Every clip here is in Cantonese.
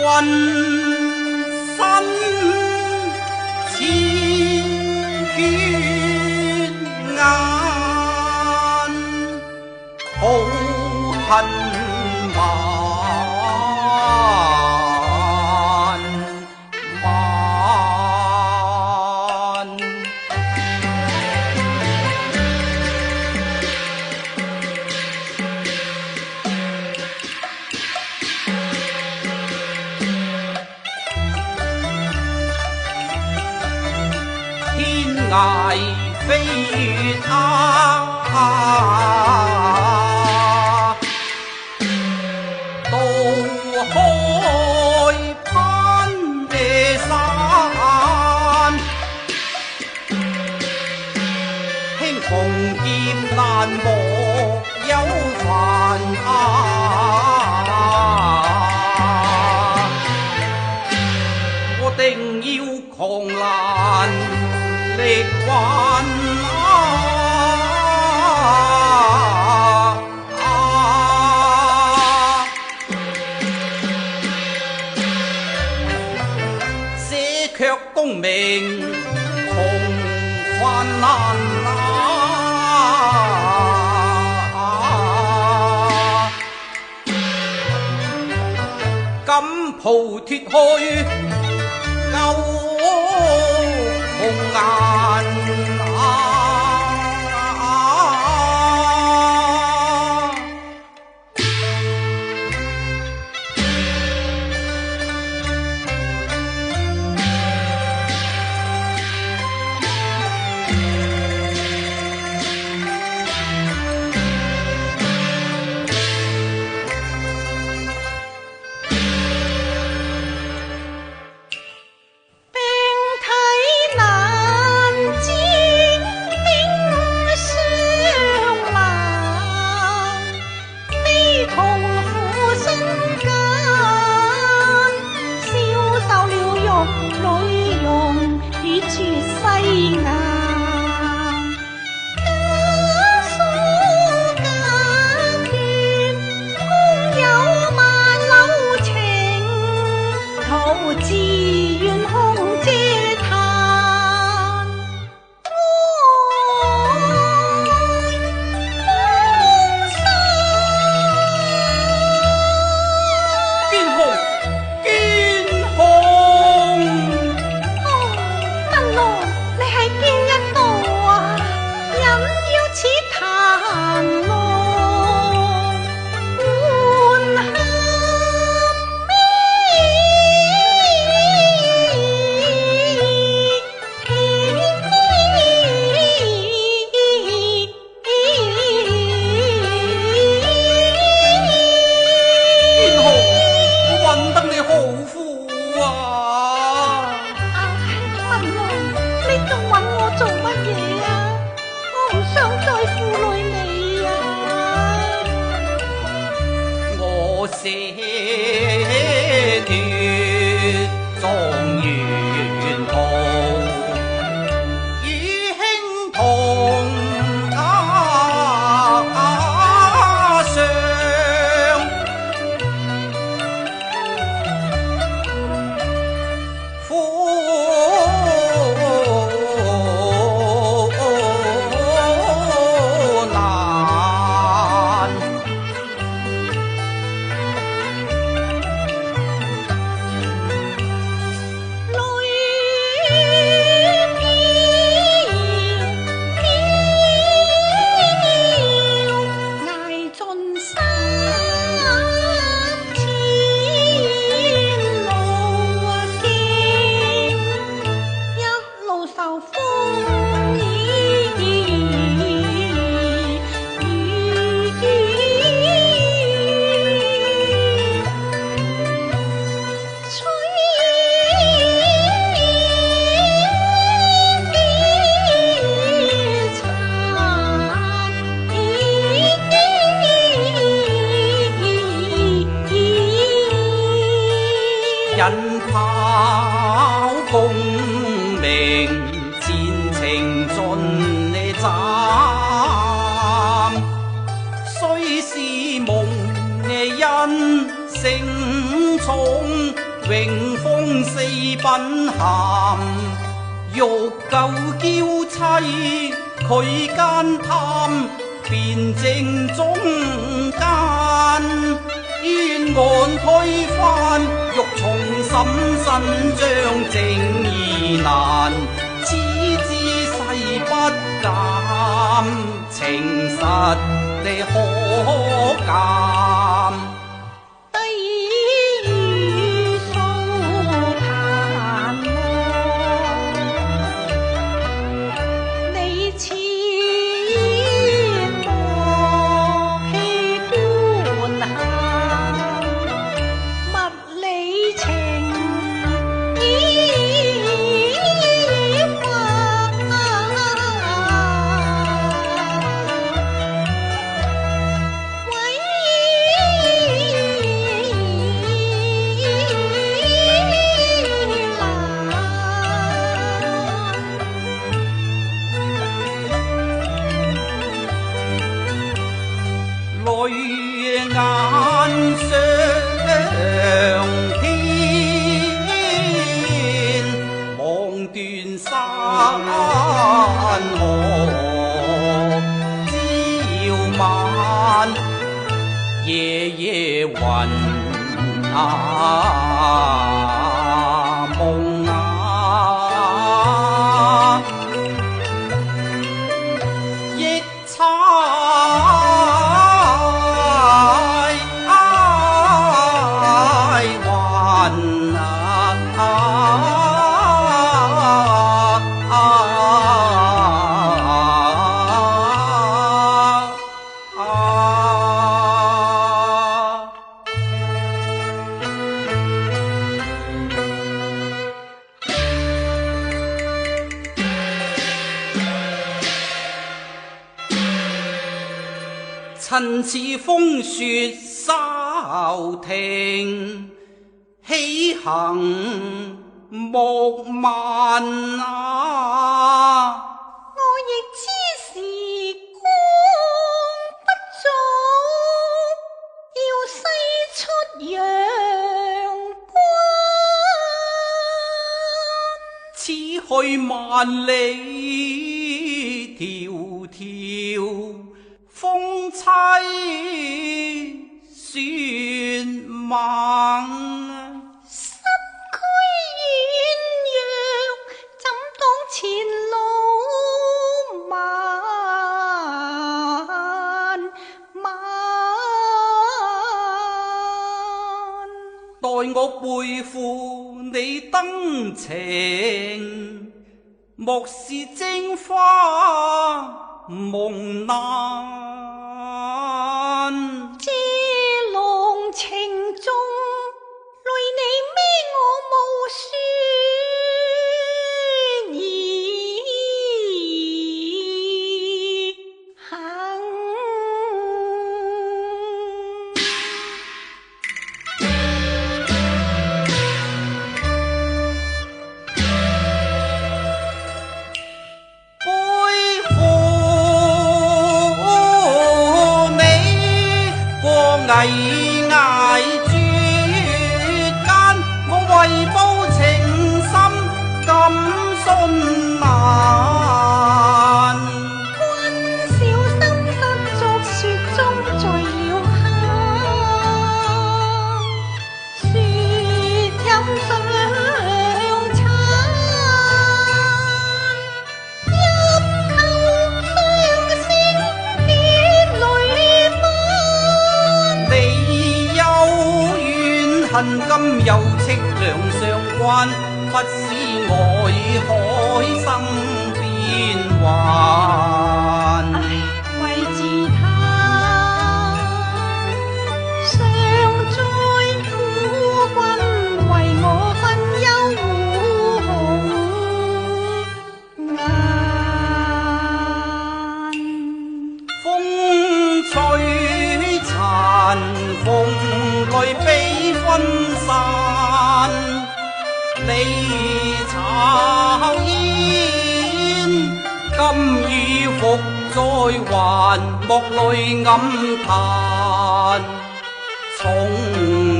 君身似血眼，好恨崖飛月渡海攀野山，輕紅劍難磨有煩我定要狂瀾力挽寫卻功名同患難金袍脫去舊紅顏捨斷狀元圖，與兄同他鄉，苦難。引跑功名，前程盡斬，雖是夢因勝重。永封四品咸，欲救嬌妻佢奸貪，辯證中間，冤案推翻，欲重審伸張正義難，此之誓不減，情實你可鑑。淚眼相天，望斷山河朝晚，夜夜雲夢亦趁似風雪稍停，起行莫慢啊！我亦知時光不早，要西出陽關。此去萬里迢迢，風凄雪猛，身軀軟弱，怎擋前路漫漫？待我背負你登程，莫是征花夢難。這濃情中，累你孭我無宣而行。危崖絕間，我為報情深感信難。君小心不作雪中墜了坑，雪飲上殘，泣後雙星結淚奔。你有怨恨，今有戚兩相關，不使愛海生變幻。為自他常在夫君為我分憂護紅顏。風吹殘鳳淚被分散，離巢煙今已復再還，莫淚暗嘆，重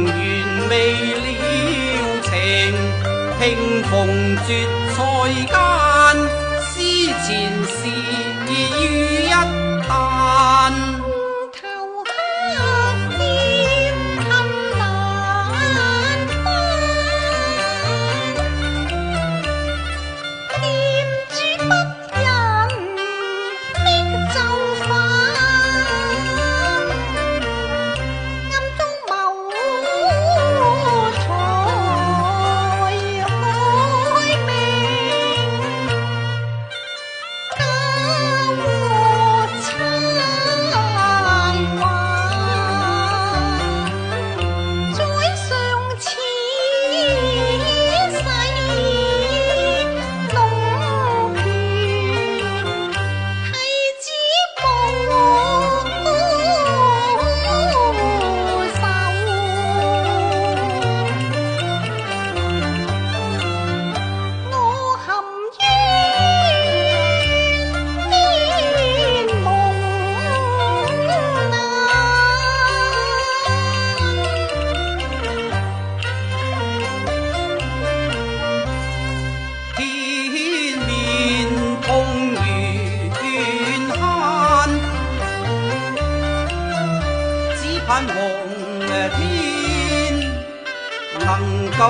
緣未了慶逢絕菜間，思前事於一旦。頭黑點冚難分，念珠不忍的就範，暗中謀財開明，家和餐還，宰相此世弄權，太子報仇，我含冤夢難。天面碰如怨慳，只盼皇天能夠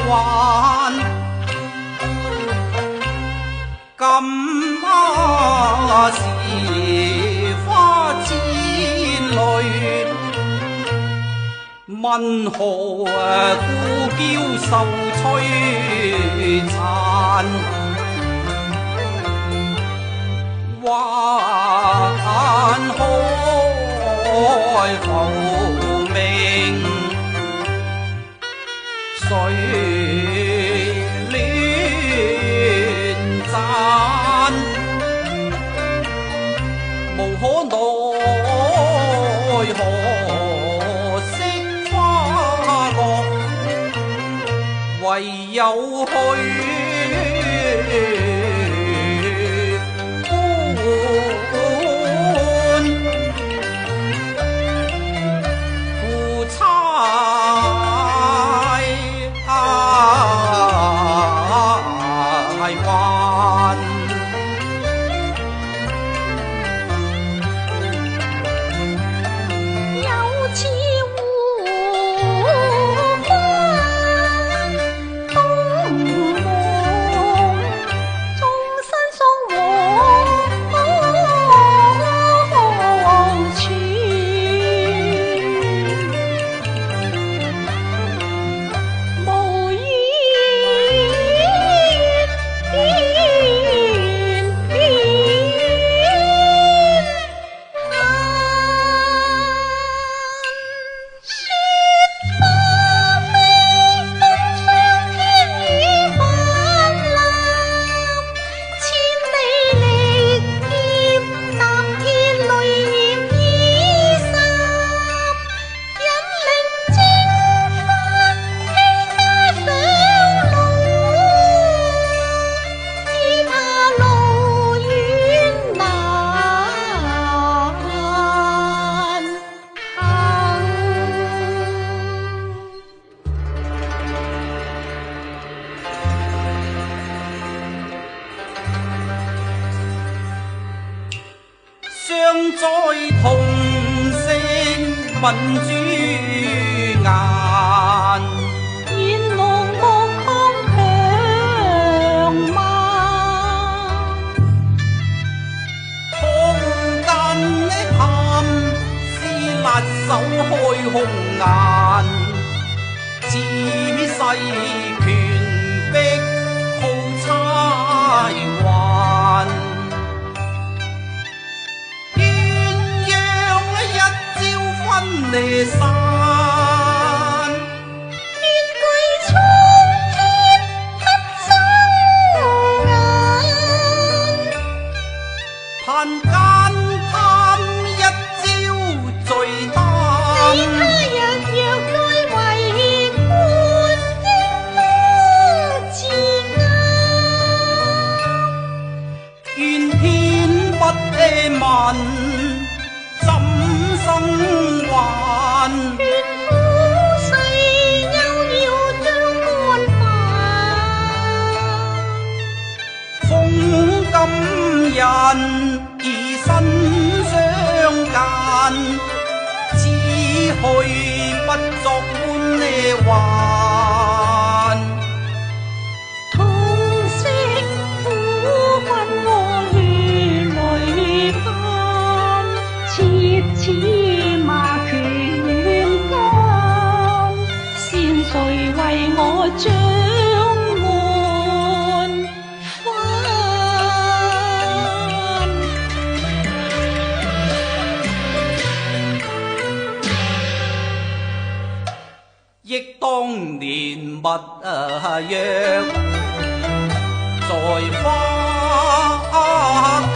還。今時花千類，問何故嬌受摧殘？還開浮名，誰戀讚？無可奈何惜花落，唯有去夫差還。有似胡花東望，終身喪黃泉，無相在同聲問朱顏，願望莫抗強慢。空間探是辣手開紅顏，此世權逼好差還。離散，願舉蒼天不睜眼，盼間貪一朝最單。你他日若再為官，應當自啱。願天不問，怎生還？只去不作歡呢還。痛惜苦困我血淚奔，切齒罵拳間，先誰為我掌門分？憶當年密約在花間，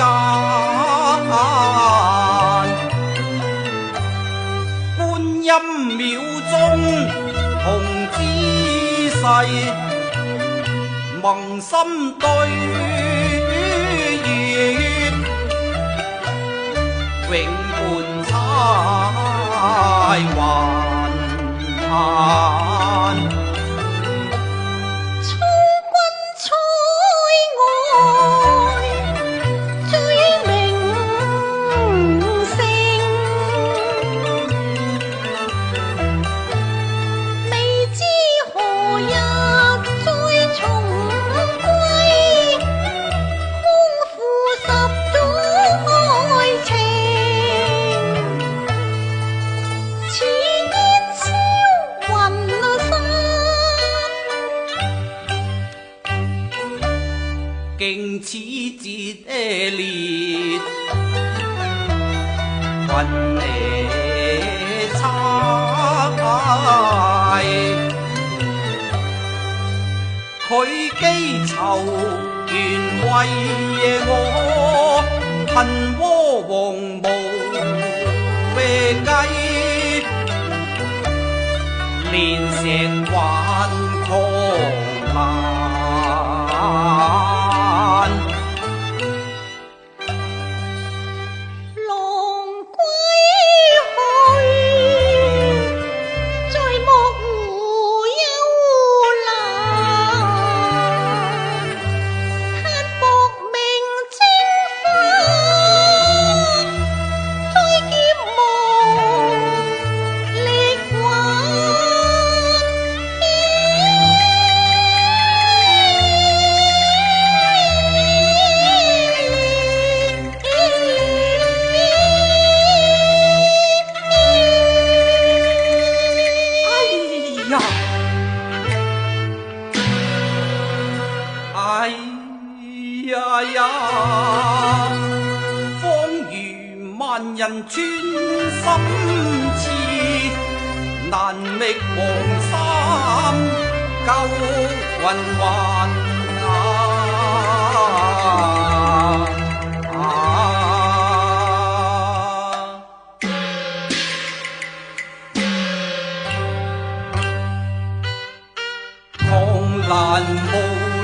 觀音廟中紅姿勢，盟心對月，永伴差還。充軍塞外最名聲，未知何日再重歸，空負十種愛情。經此節烈，雲離差，佢記仇原為我，恨窩黃無計，連成還狂瀾。方如萬人穿心刺，難覓黃衫救魂還。狂瀾無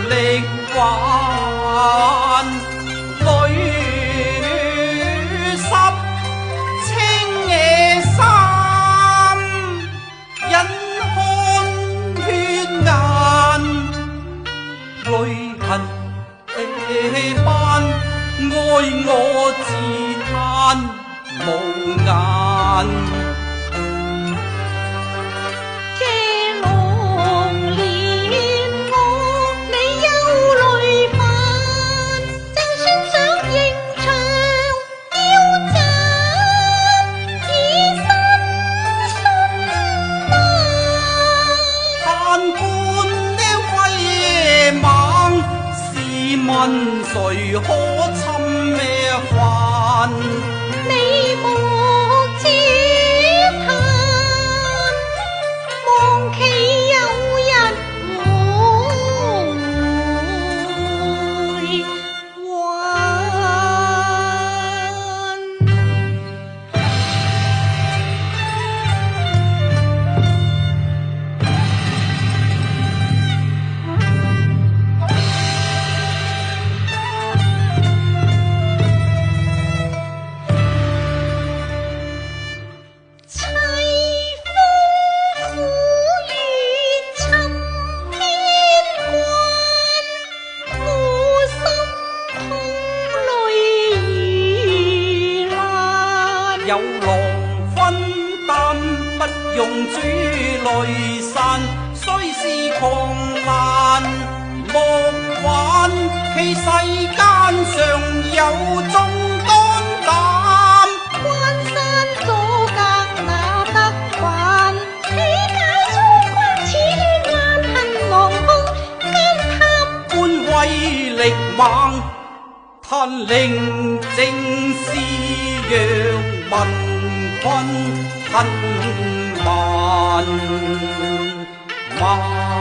力挽，淚濕青野衫，忍看血眼，淚痕斑，愛我自嘆無顏。問誰可侵咩犯？你莫嗟嘆，望其有日會還。用珠雷散，雖是狂瀾莫挽，其世間上有忠肝膽。關山阻隔那得還，豈教諸君此亂眼恨狼兇，奸貪官威力猛，貪令正是讓民困恨萬萬。